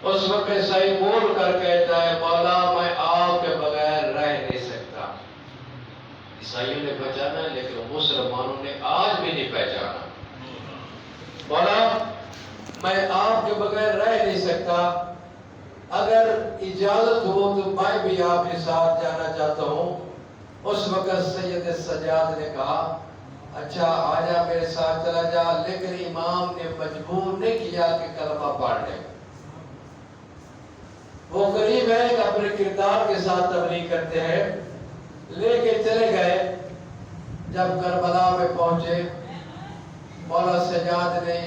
اس وقت عیسائی بول کر کہتا ہے مولا میں آپ کے بغیر رہ نہیں سکتا۔ عیسائیوں نے پہچانا ہے لیکن مسلمانوں نے آج بھی نہیں پہچانا۔ مولا میں آپ کے بغیر رہ نہیں سکتا، اگر اجازت ہو تو میں بھی آپ کے ساتھ جانا چاہتا ہوں۔ اس وقت سید سجاد نے کہا اچھا آجا میرے ساتھ چلا جا، لیکن امام نے مجبور نہیں کیا کہ کلمہ پڑھ لے۔ وہ قریب ہے کہ اپنے کردار کے ساتھ تبلیغ کرتے ہیں، لے کے چلے گئے۔ جب کربلا میں پہنچے مولا سجاد نے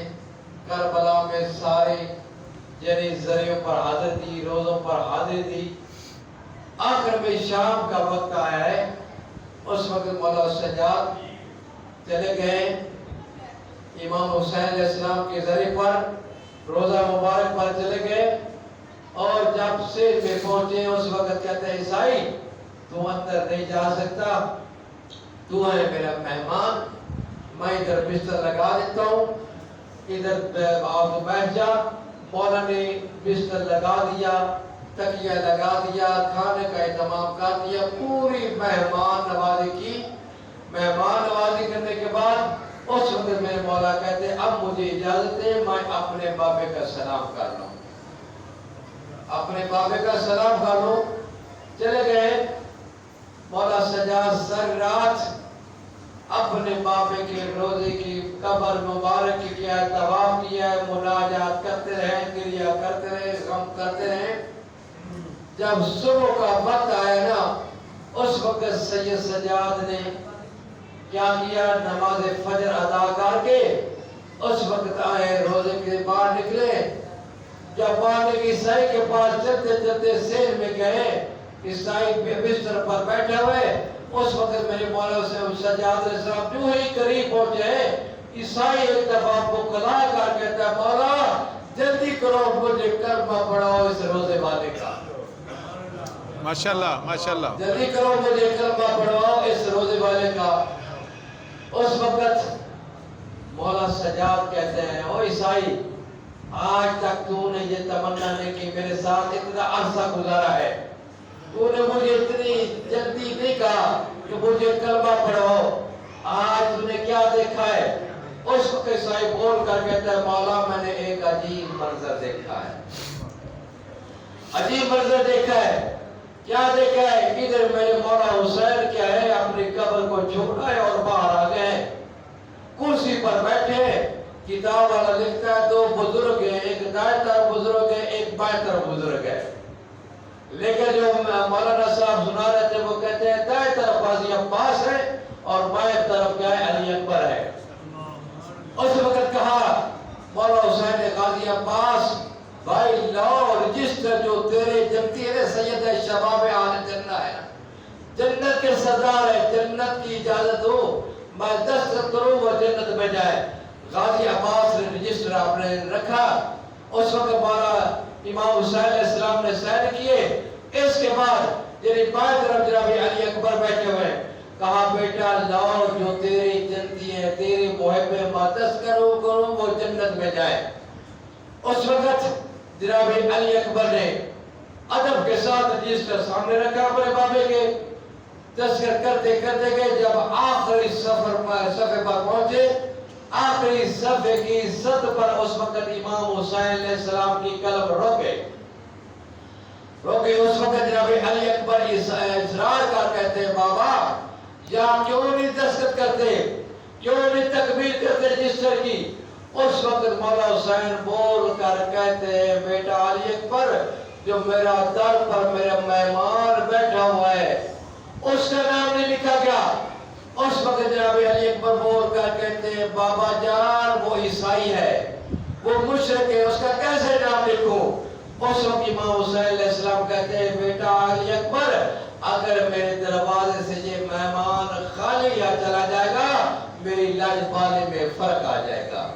کربلا میں سارے یعنی ذریعوں پر حاضر دی، روزوں پر حاضر دی۔ آخر میں شام کا وقت آیا ہے، اس وقت مولا سجاد چلے گئے امام حسین علیہ السلام کے ذریعے پر روزہ مبارک پر چلے گئے، اور جب سیر میں پہنچے اس وقت کہتے ہیں عیسائی تو اندر نہیں جا سکتا، تو ہے میرا مہمان، میں ادھر بستر لگا دیتا ہوں، ادھر آپ بیٹھ جا۔ مولا نے بستر لگا دیا، تکیہ لگا دیا، کھانے کا اہتمام کر دیا، پوری مہمان نوازی کی۔ مہمان نوازی کرنے کے بعد اس وقت میرے مولا کہتے ہیں اب مجھے اجازت ہے میں اپنے بابے کا سلام کر لوں، اپنے بابے کا سلام کر لوں۔ چلے گئے مولا سجاد سر رات اپنے بابے کے روزے کی قبر مبارک کی کیا طواف کیا، مناجات کرتے رہے، گریہ کرتے رہے، غم کرتے رہے۔ جب صبح کا وقت آیا نا اس وقت سید سجاد نے کیا کیا، نماز فجر ادا کر کے اس وقت آئے، روزے کے باہر نکلے۔ جب باہر عیسائی کے پاس چلتے چلتے سیر میں گئے، عیسائی بستر پر بیٹھے ہوئے، اس وقت میرے مولا سے سجاد علیہ السلام جو ہی قریب پہنچے، عیسائی ایک دفعہ بکلا کر کہتا ہے مولا جلدی کرو مجھے کلمہ پڑھاؤ اس روزے والے کا، ماشاءاللہ ماشاءاللہ، جلدی کرو مجھے کلمہ پڑھاؤ اس روزے والے کا۔ اس وقت مولا سجاد کہتے ہیں او عیسائی آج تک تو نے یہ تمنا نہیں کی، میرے ساتھ اتنا عرصہ گزارا ہے، تو نے مجھے اتنی جلدی نہیں کہا کہ مجھے کلمہ پڑھاؤ، آج تو نے کیا دیکھا ہے؟ اس وقت عیسائی بول کر کہتا ہے مولا میں نے ایک عجیب منظر دیکھا ہے، عجیب منظر دیکھا ہے۔ کیا دیکھا ہے؟ ادھر میرے مولا حسین کیا ہے اپنی قبر کو چھوڑا ہے اور باہر آ گئے، کرسی پر بیٹھے، کتاب والا لکھتا ہے دو بزرگ ہیں، ایک دائیں طرف بزرگ ہے ایک بائیں طرف بزرگ ہے، لیکن جو مولانا صاحب سنا رہے تھے وہ کہتے ہیں دائیں طرف غازی عباس ہے اور بائیں طرف کیا ہے علی اکبر ہے۔ اس وقت کہا مولا حسین نے غازی عباس بھائی لاؤ رجسٹر جو تیرے جنتی ہے سید شباب آل جنہ ہے، جنت کے سردار ہے، جنت کی اجازت ہو میں دستخط کروں وہ جنت میں جائے۔ غازی عباس نے رجسٹر آپ نے رکھا۔ اس وقت مولا امام حسین علیہ السلام نے سائن کیے۔ اس کے بعد یعنی بائیں طرف جناب علی اکبر بیٹھے ہوئے، کہا بیٹا لاؤ جو تیری جنتی ہے تیرے محب میں دستخط کروں وہ جنت میں جائے۔ اس وقت جناب علی اکبر نے ادب کے ساتھ رجسٹر سامنے رکھا اپنے بابے کے، دستخط کرتے کرتے گئے، جب آخری صفحے پر پہنچے، آخری صفحے کی سطح پر اس وقت امام حسین علیہ السلام کی قلم رک گئی۔ اس وقت جناب علی اکبر اصرار کر کہتے ہیں بابا یا کیوں نہیں دستخط کرتے، کیوں نہیں تکمیل کرتے رجسٹر کی؟ اس وقت مولا حسین بول کر کہتے ہیں بیٹا علی اکبر جو میرا در پر میرا مہمان بیٹھا ہوا ہے اس کا نام نہیں لکھا گیا۔ اس وقت جناب علی اکبر بول کر کہتے ہیں بابا جان وہ عیسائی ہے، وہ مشرک ہے، اس کا کیسے نام لکھوں؟ اس وقت امام حسین علیہ السلام کہتے ہیں بیٹا علی اکبر اگر میرے دروازے سے یہ مہمان خالی یا چلا جائے گا میری لاج بالے میں فرق آ جائے گا،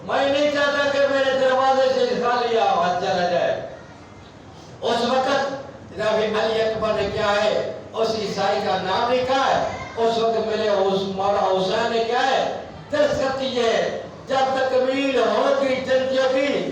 میں نہیں چاہتا کہ میرے دروازے سے خالی آواز چلا جائے۔ اس وقت جناب علی اکبر نے کیا ہے اس عیسائی کا نام لکھا ہے۔ اس وقت میرے مولا حسین نے کیا ہے دستخط کیے، جب تکمیل ہوگی جنتیوں کی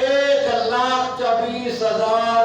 1,24,000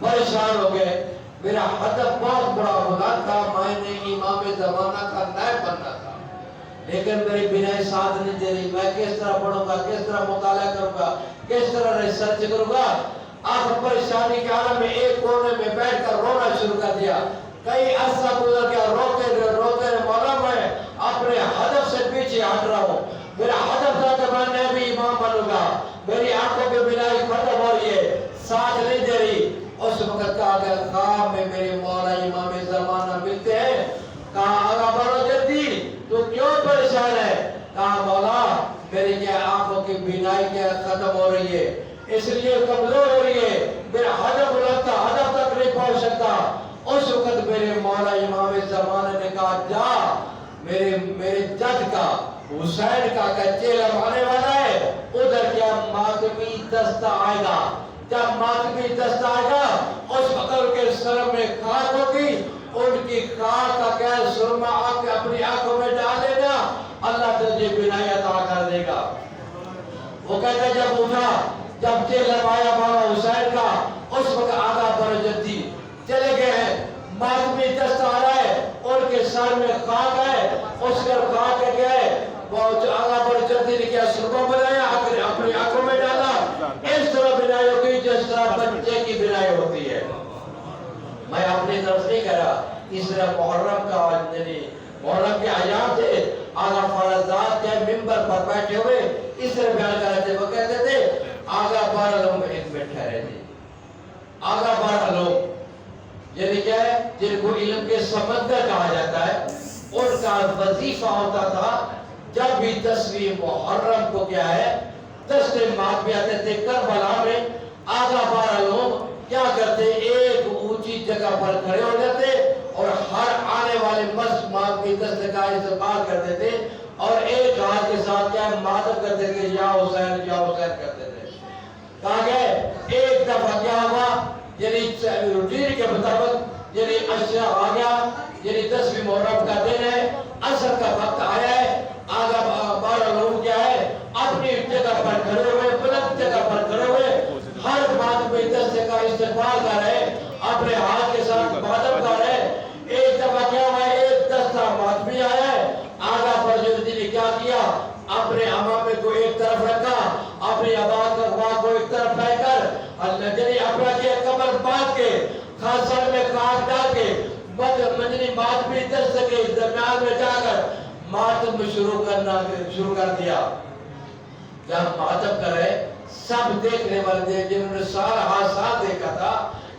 پریشان ہو گئے. میرا ہدف بہت بڑا ہونا تھا, میں نے امام زمانہ کا نائب بننا تھا, لیکن میری بنائے ساتھ نہیں دے رہی. میں کس طرح پڑھوں گا, کس طرح مطالعہ کروں گا, کس طرح ریسرچ کروں گا. آخر پریشانی کے عالم میں ایک کونے میں بیٹھ کر رونا شروع کر دیا. کئی عرصہ گزر گیا, روتے روتے مولا میں اپنے ہدف سے پیچھے ہٹ رہا ہوں. میرا ہدف تھا کہ میں بھی امام بنوں گا. میری آنکھوں کی بینائی ختم ہو رہی ہے, ساتھ نہیں دے رہی. اس وقت کہا کہ خواب میں میرے مولا امام زمانہ ملتے ہیں. کہا آقا بڑو جدی تو کیوں پریشان ہے؟ کہا مولا میری یہ آنکھوں کی بینائی کیا ختم ہو رہی ہے, اس لیے کمزور ہو رہی ہے. میرا ہدف بلند تھا, ہدف تک نہیں پہنچ سکتا. اس وقت میرے مولا امام زمانہ نے کہا جا, میرے جد کا حسین کا چیلہ آنے والا ہے, ادھر کیا ماتمی دستہ آئے گا. جب ماتمی دستہ آئے گا اس وقت کے سر میں خاک ہوگی, ان کی خاک کا کیا سرما اپنی آنکھوں میں ڈال لینا, اللہ تجھے بینائی عطا کر دے گا. وہ کہتا ہے جب اٹھا, جب چیلہ آیا مولا حسین کا, اس وقت آگا پر جدی چلے گئے ہیں. ماتمی دست آ رہا ہے, ان کے سر میں خاک ہے, اس کے خاک کے گئے. وہ آگا پر جدی نے کیا سرما بنایا, اپنی آنکھوں میں ڈالا. اس طرح بنائی ہوگی جس طرح بچے کی بنائی ہوتی ہے. میں اپنی طرف نہیں کہہ رہا, اس طرح محرم کا محرم کے ایام تھے, آغا فرزاد کے ممبر پر بیٹھے ہوئے اس طرح بیان کر رہے تھے. وہ کہتے تھے آغا 12 لوگ ایک میں ٹھہرے تھے. آغا 12 لوگ یعنی کیا ہے, جن کو علم کے سمندر کہا جاتا ہے, ان کا وظیفہ ہوتا تھا جب بھی 10ویں محرم کو کیا ہے دستے ماتمی آتے تھے کربلا میں, آغا 12 لوگ کیا کرتے, ایک اونچی جگہ پر کھڑے ہو جاتے اور ہر آنے والے ماتمی دستے کا استقبال کرتے تھے, اور ایک ہاتھ کے ساتھ کیا ماتم کرتے تھے, یا حسین یا حسین کرتے تھے. کہا گئے ایک دفعہ کیا ہوا, یعنی روٹین کے مطابق یعنی عشاء آ گیا, یعنی 10ویں محرم کا دن ہے, عصر کا وقت آیا ہے. آگا 12 لوگ کیا ہے اپنی جگہ پر کھڑے ہوئے, بلند جگہ پر کھڑے ہوئے, ہر ماتمی دستے کا استقبال کر رہے, اپنے ہاتھ کے ساتھ ماتم کر رہے. ایک دفعہ کیا ہوا, ایک دستہ ماتمی آیا ہے. آگا پر جلدی نے کیا کیا, اپنے امامے کو ایک طرف رکھا, اپنی آباد کا کو ایک طرف پھینک کر اللہ جنی اپنا کیا کمر باندھ کے خاصر میں خاک ڈال کے مجنی ماتمی دستے کے درمیان میں جا کر ماتم شروع کر دیا. جب ماتم کر رہے, سب دیکھنے والے تھے جنہوں نے سارا حادثات دیکھا تھا,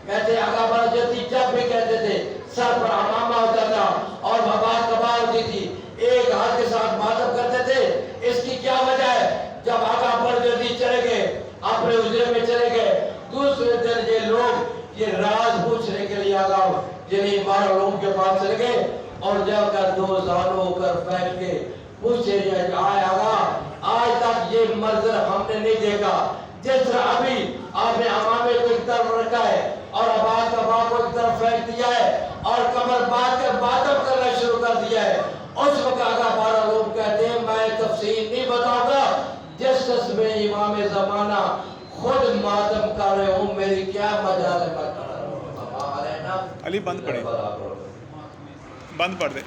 کہتے آقا برجتی جب بھی کہتے تھے سر پر امامہ ہوتا تھا اور آباد کبا ہوتی تھی, ایک ہاتھ کے ساتھ ماتم کرتے تھے. اس کی کیا وجہ ہے, جب آقا برجتی چلے گئے اپنے حجرے میں چلے گئے, دوسرے دن یہ لوگ یہ راز پوچھنے کے لیے آقا یعنی 12 لوگوں کے پاس چلے گئے, اور جا کر 2 زانوں پر بیٹھ کے پوچھے آئے آقا آج تک یہ منظر ہم نے نہیں دیکھا, جس طرح ابھی آپ نے امامے کو ایک طرف رکھا ہے اور آباد کا باپ کو ایک طرف پھینک دیا ہے اور کمر باندھ کر ماتم کرنا شروع کر دیا ہے. اس وقت آقا 12 لوگ کہتے ہیں میں تفصیل نہیں بتاؤں گا, جس قسم میں امام زمانہ خود ماتم کر رہے ہوں, میری کیا مجال ہے میں کر رہا ہوں. علی بند پڑے, بند پڑھ دے.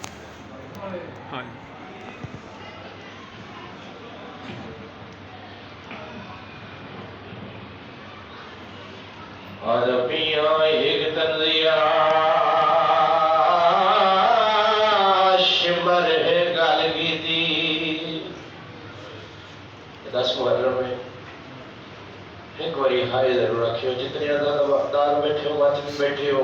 ہاں عربیاں ایک تنزیہ شمر ہے گل کی تھی 10 محرم میں. ایک باری ہائے ضرور رکھیو, جتنے آزاد بیٹھے ہو, بیٹھے ہو.